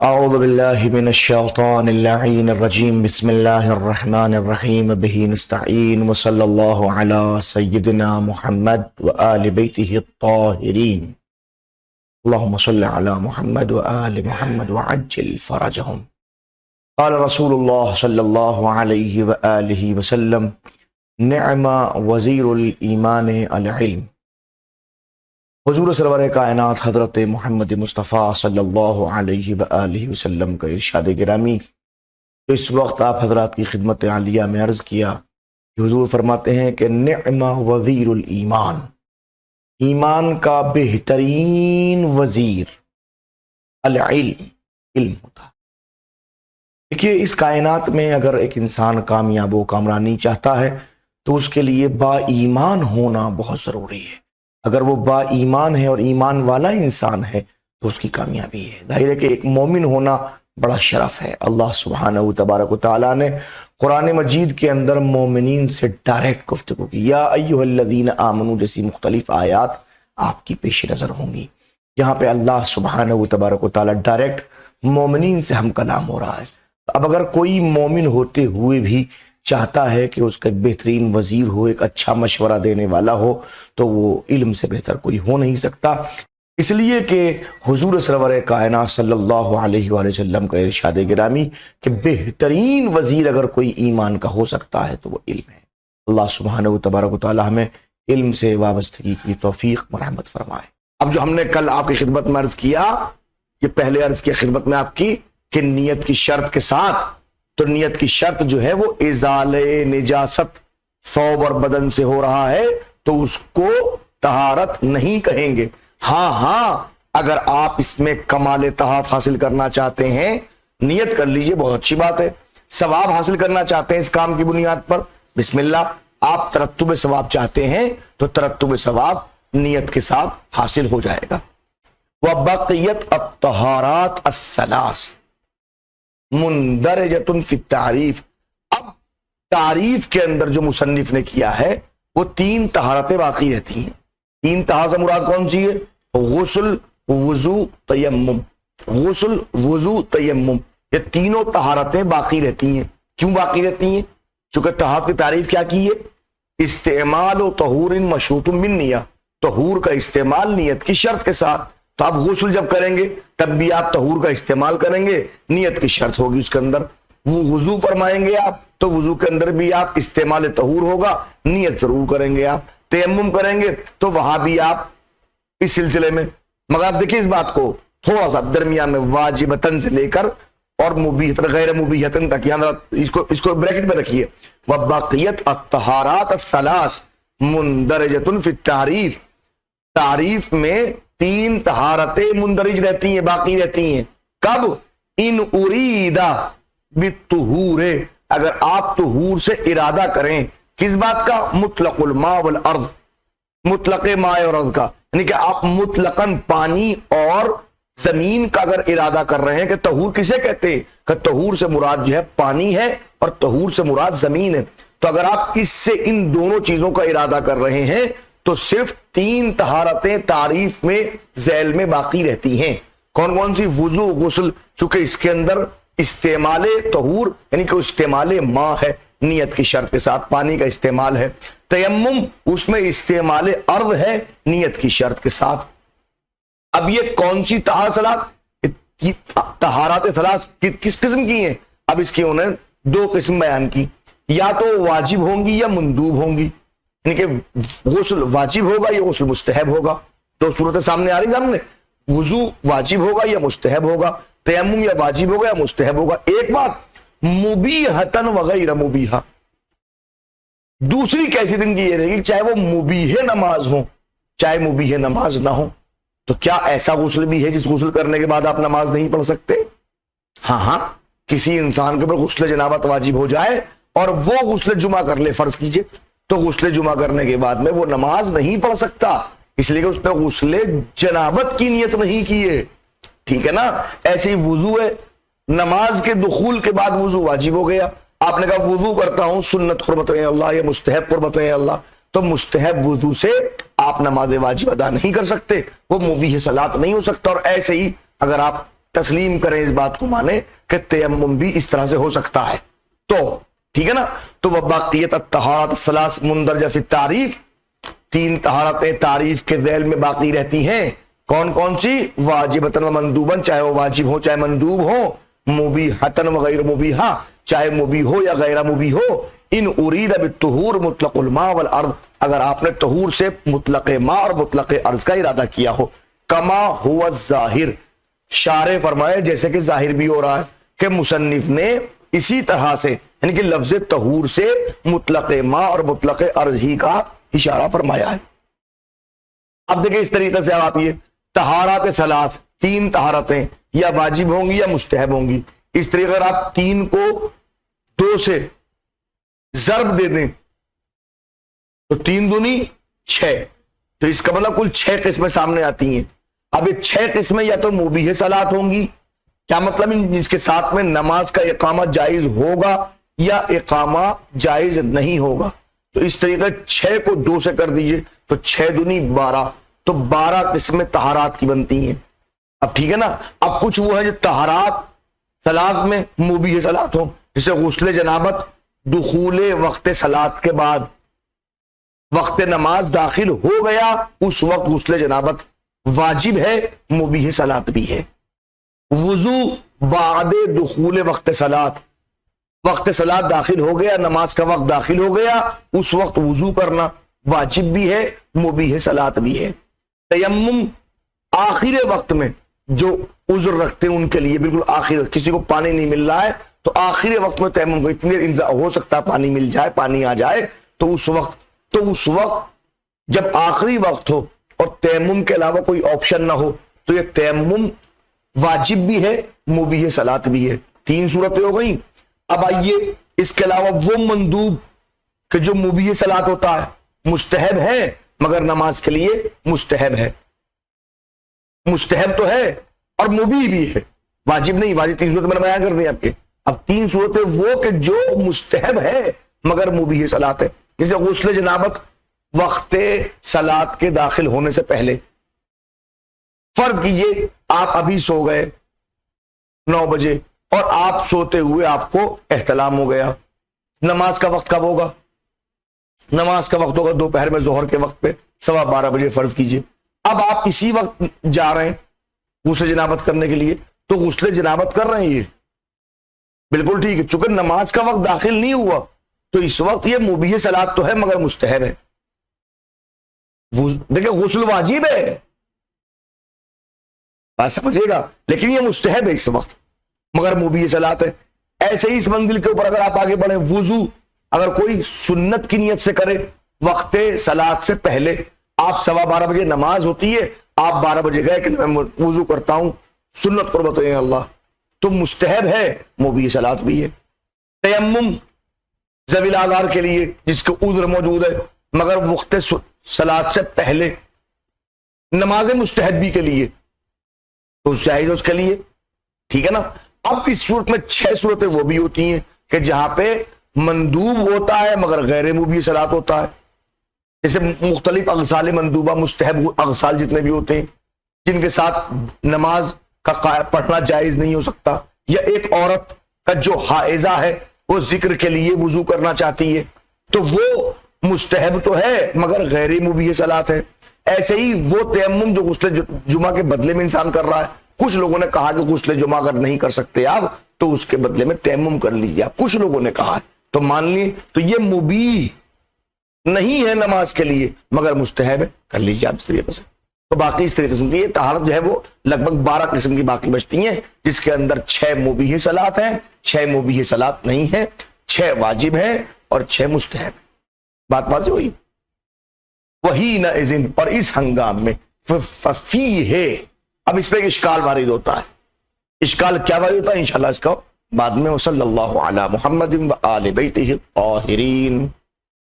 أعوذ بالله من الشيطان اللعين الرجيم بسم الله الرحمن الرحيم به نستعين وصلى الله على سيدنا محمد وآل بيته الطاهرين اللهم صل على محمد وآل محمد وعجل فرجهم. قال رسول الله صلى الله عليه وآله وسلم نعم وزير الإيمان العلم. حضور سرور کائنات حضرت محمد مصطفیٰ صلی اللہ علیہ وآلہ وسلم کا ارشاد گرامی تو اس وقت آپ حضرات کی خدمت عالیہ میں عرض کیا کہ حضور فرماتے ہیں کہ نعم وزیر الایمان، ایمان کا بہترین وزیر العلم، علم ہوتا ہے. دیکھیے اس کائنات میں اگر ایک انسان کامیاب و کامرانی چاہتا ہے تو اس کے لیے با ایمان ہونا بہت ضروری ہے. اگر وہ با ایمان ہے اور ایمان والا انسان ہے تو اس کی کامیابی ہے. ظاہر ہے کہ ایک مومن ہونا بڑا شرف ہے. اللہ سبحانہ و تبارک و تعالیٰ نے قرآن مجید کے اندر مومنین سے ڈائریکٹ گفتگو کی. یا ایھا الذین آمنوا جیسی مختلف آیات آپ کی پیش نظر ہوں گی. یہاں پہ اللہ سبحانہ و تبارک و تعالیٰ ڈائریکٹ مومنین سے ہم کلام ہو رہا ہے. اب اگر کوئی مومن ہوتے ہوئے بھی چاہتا ہے کہ اس کا بہترین وزیر ہو، ایک اچھا مشورہ دینے والا ہو، تو وہ علم سے بہتر کوئی ہو نہیں سکتا. اس لیے کہ حضور سرور کائنات صلی اللہ علیہ وآلہ وسلم کا ارشاد گرامی کہ بہترین وزیر اگر کوئی ایمان کا ہو سکتا ہے تو وہ علم ہے. اللہ سبحانہ و تبارک و تعالی ہمیں علم سے وابستگی کی توفیق مرحمت فرمائے. اب جو ہم نے کل آپ کی خدمت میں عرض کیا، یہ پہلے عرض کی خدمت میں آپ کی کہ نیت کی شرط کے ساتھ، تو نیت کی شرط جو ہے وہ ازالہ نجاست ثوب اور بدن سے ہو رہا ہے تو اس کو طہارت نہیں کہیں گے. ہاں اگر آپ اس میں کمال طہارت حاصل کرنا چاہتے ہیں نیت کر لیجئے، بہت اچھی بات ہے. ثواب حاصل کرنا چاہتے ہیں اس کام کی بنیاد پر، بسم اللہ. آپ ترتب ثواب چاہتے ہیں تو ترتب ثواب نیت کے ساتھ حاصل ہو جائے گا. وَبَقِيَتْ الطَّهَارَاتُ الثَّلَاثُ مندرجۃ فی التعریف. اب تعریف کے اندر جو مصنف نے کیا ہے وہ تین طہارتیں باقی رہتی ہیں. تین طہارت سے مراد کون سی ہے؟ غسل، وضو، تیمم. غسل، وضو، تیمم، یہ تینوں طہارتیں باقی رہتی ہیں. کیوں باقی رہتی ہیں؟ چونکہ طہارت کی تعریف کیا کی ہے؟ استعمال و طہور مشروط بالنیہ، طہور کا استعمال نیت کی شرط کے ساتھ. تو آپ غسل جب کریں گے تب بھی آپ طہور کا استعمال کریں گے، نیت کی شرط ہوگی اس کے اندر. وہ وضو فرمائیں گے آپ تو وضو کے اندر بھی آپ استعمال طہور ہوگا، نیت ضرور کریں گے آپ. تیمم کریں گے تو وہاں بھی آپ اس سلسلے میں، مگر آپ دیکھیں اس بات کو تھوڑا سا درمیان میں واجبتن سے لے کر اور مبیحتن غیر مبیحتن تک، یہاں اس کو بریکٹ میں رکھیے. وَبَقِيَتْ الطَّهَارَاتُ الثَّلَاثُ مُنْدَرِجَةٌ فِي التَّعْرِيفِ. تعریف میں تین طہارتیں مندرج رہتی ہیں، باقی رہتی ہیں. کب؟ ان اریدہ بالطہور، اگر آپ طہور سے ارادہ کریں. کس بات کا؟ مطلق الماء والارض، مطلق ماء اور ارض کا، یعنی کہ آپ مطلقاً پانی اور زمین کا اگر ارادہ کر رہے ہیں کہ طہور کسے کہتے ہیں، کہ طہور سے مراد جو ہے پانی ہے اور طہور سے مراد زمین ہے. تو اگر آپ اس سے ان دونوں چیزوں کا ارادہ کر رہے ہیں تو صرف تین طہارتیں تعریف میں ذیل میں باقی رہتی ہیں. کون کون سی؟ وضو، غسل، چونکہ اس کے اندر استعمال طہور یعنی کہ استعمال ماء ہے نیت کی شرط کے ساتھ، پانی کا استعمال ہے. تیمم، اس میں استعمال ارض ہے نیت کی شرط کے ساتھ. اب یہ کون سی طہارات ثلاث کس قسم کی ہیں؟ اب اس کی انہوں نے دو قسم بیان کی، یا تو واجب ہوں گی یا مندوب ہوں گی. یعنی کہ غسل واجب ہوگا یا غسل مستحب ہوگا. دو صورتیں سامنے آ رہی سامنے، وضو واجب ہوگا یا مستحب ہوگا، تیمم یا واجب ہوگا یا مستحب ہوگا. ایک بات مبیحتن وغیر مبیحہ، دوسری کیفیت ان کی یہ رہے گی چاہے وہ مبیح نماز ہو چاہے مبیح نماز نہ ہو. تو کیا ایسا غسل بھی ہے جس غسل کرنے کے بعد آپ نماز نہیں پڑھ سکتے؟ ہاں، کسی انسان کے اوپر غسل جنابت واجب ہو جائے اور وہ غسل جمعہ کر لے، فرض کیجئے، تو غسل جمعہ کرنے کے بعد میں وہ نماز نہیں پڑھ سکتا، اس لیے کہ اس نے غسل جنابت کی نیت نہیں کی ہے. ٹھیک ہے نا؟ ایسے ہی وضو ہے، نماز کے دخول کے بعد وضو واجب ہو گیا، آپ نے کہا وضو کرتا ہوں سنت قربت اللہ یا مستحب قربت اللہ، تو مستحب وضو سے آپ نماز واجب ادا نہیں کر سکتے، وہ مبیح صلاۃ نہیں ہو سکتا. اور ایسے ہی اگر آپ تسلیم کریں، اس بات کو مانیں کہ تیمم بھی اس طرح سے ہو سکتا ہے۔ تو ٹھیک ہے نا، تو وہ باقیت الطہارات الثلاث مندرجہ فی التعریف، 3 طہارتیں تعریف کے ذیل میں باقی رہتی ہیں۔ کون کون سی؟ واجبتاً و مندوباً، چاہے وہ واجب ہو چاہے مندوب ہو، مبیحتاً و غیر مبیحہ، چاہے مبیح ہو یا غیر مبیح ہو، ان ارید بالطہور مطلق الماء والارض، اگر آپ نے طہور سے مطلق ماء اور مطلق ارض کا ارادہ کیا ہو، کما ہوا الظاہر، شارح فرمائے جیسے کہ ظاہر بھی ہو رہا ہے کہ مصنف نے اسی طرح سے یعنی کہ لفظ طہور سے مطلق ماء اور مطلق ارض ہی کا اشارہ فرمایا ہے۔ اب دیکھیں اس طریقے سے آپ یہ طہارات ثلاث، 3 طہارتیں یا واجب ہوں گی یا مستحب ہوں گی، اس طریقے اگر آپ 3 کو 2 سے ضرب دے دیں تو 3 دونی 6، تو اس کا مطلب کل 6 قسمیں سامنے آتی ہیں۔ اب یہ 6 قسمیں یا تو مبیح صلاۃ ہوں گی، کیا مطلب اس کے ساتھ میں نماز کا اقامہ جائز ہوگا یا اقامہ جائز نہیں ہوگا، تو اس طریقے 6 کو 2 سے کر دیجئے تو 6 دونی 12، تو 12 قسمیں طہارات کی بنتی ہیں۔ اب ٹھیک ہے نا، اب کچھ وہ ہے جو طہارات صلاۃ میں مبیح صلاۃ ہوں، جسے غسل جنابت دخول وقت صلاۃ کے بعد وقت نماز داخل ہو گیا، اس وقت غسل جنابت واجب ہے، مبیح صلاۃ بھی ہے۔ وضو بعد دخول وقت صلاۃ، وقت صلاۃ داخل ہو گیا، نماز کا وقت داخل ہو گیا، اس وقت وضو کرنا واجب بھی ہے، مبیح صلاۃ بھی ہے۔ تیمم آخر وقت میں جو عذر رکھتے ہیں ان کے لیے، بالکل آخر، کسی کو پانی نہیں مل رہا ہے تو آخر وقت میں تیمم کو اتنی ہو سکتا ہے پانی مل جائے، پانی آ جائے، تو اس وقت جب آخری وقت ہو اور تیمم کے علاوہ کوئی آپشن نہ ہو تو یہ تیمم واجب بھی ہے، مبیح صلاۃ بھی ہے۔ 3 صورتیں ہو گئیں۔ اب آئیے اس کے علاوہ وہ مندوب کہ جو مبیح صلاۃ ہوتا ہے، مستحب ہے مگر نماز کے لیے مستحب ہے، مستحب تو ہے اور مبیح بھی ہے، واجب نہیں، واجب 3 صورتیں میں نے بیان کر دی آپ کے۔ اب 3 صورتیں وہ کہ جو مستحب ہے مگر مبیح صلاۃ ہے، جیسے غسل جنابت وقت صلاۃ کے داخل ہونے سے پہلے۔ فرض کیجئے آپ ابھی سو گئے 9 بجے اور آپ سوتے ہوئے آپ کو احتلام ہو گیا، نماز کا وقت کب ہوگا؟ نماز کا وقت ہوگا دوپہر میں ظہر کے وقت پہ 12:15 بجے فرض کیجئے۔ اب آپ اسی وقت جا رہے ہیں غسل جنابت کرنے کے لیے، تو غسل جنابت کر رہے ہیں، یہ بالکل ٹھیک ہے، چونکہ نماز کا وقت داخل نہیں ہوا تو اس وقت یہ مبیح صلاۃ تو ہے مگر مستحب ہے۔ دیکھیں غسل واجب ہے، بات سمجھے گا، لیکن یہ مستحب ہے اس وقت مگر مبیح صلاۃ ہے۔ ایسے ہی اس منزل کے اوپر اگر آپ آگے بڑھیں، وضو اگر کوئی سنت کی نیت سے کرے وقت صلاۃ سے پہلے، آپ 12:15 بجے نماز ہوتی ہے، آپ 12 بجے گئے کہ میں وضو کرتا ہوں سنت قربت اللہ، تو مستحب ہے، مبیح صلاۃ بھی ہے۔ تیمم ذوی الاعذار کے لیے جس کو عذر موجود ہے مگر وقت صلاۃ سے پہلے، نماز مستحبی کے لیے تو جائز اس کے لیے، ٹھیک ہے نا۔ اب اس صورت میں 6 صورتیں وہ بھی ہوتی ہیں کہ جہاں پہ مندوب ہوتا ہے مگر غیر مبیح صلاۃ ہوتا ہے، جیسے مختلف اغسال مندوبہ، مستحب اغسال جتنے بھی ہوتے ہیں جن کے ساتھ نماز کا پڑھنا جائز نہیں ہو سکتا، یا ایک عورت کا جو حائضہ ہے وہ ذکر کے لیے وضو کرنا چاہتی ہے تو وہ مستحب تو ہے مگر غیر مبیح صلاۃ ہے۔ ایسے ہی وہ تیمم جو غسل جمعہ کے بدلے میں انسان کر رہا ہے، کچھ لوگوں نے کہا کہ غسل جمعہ اگر نہیں کر سکتے آپ تو اس کے بدلے میں تیمم کر لیجیے، آپ کچھ لوگوں نے کہا ہے تو مان لیے، تو یہ مبیح نہیں ہے نماز کے لیے مگر مستحب ہے، کر لیجیے آپ اس طریقے سے۔ تو باقی اس طریقے سے یہ طہارت جو ہے وہ لگ بھگ 12 قسم کی باقی بچتی ہیں، جس کے اندر 6 مبیح صلاۃ ہیں، 6 مبیح صلاۃ نہیں ہے، 6 واجب ہیں اور 6 مستحب۔ بات واضح ہوئی؟ وہی نہ اذن، اور اس ہنگام میں، ففی ہے، اب اس پہ ایک اشکال وارد ہوتا ہے۔ اشکال کیا وارد ہوتا ہے انشاءاللہ اس کا بعد میں۔ وصلی اللہ علی محمد و آل بیتہ الطاہرین۔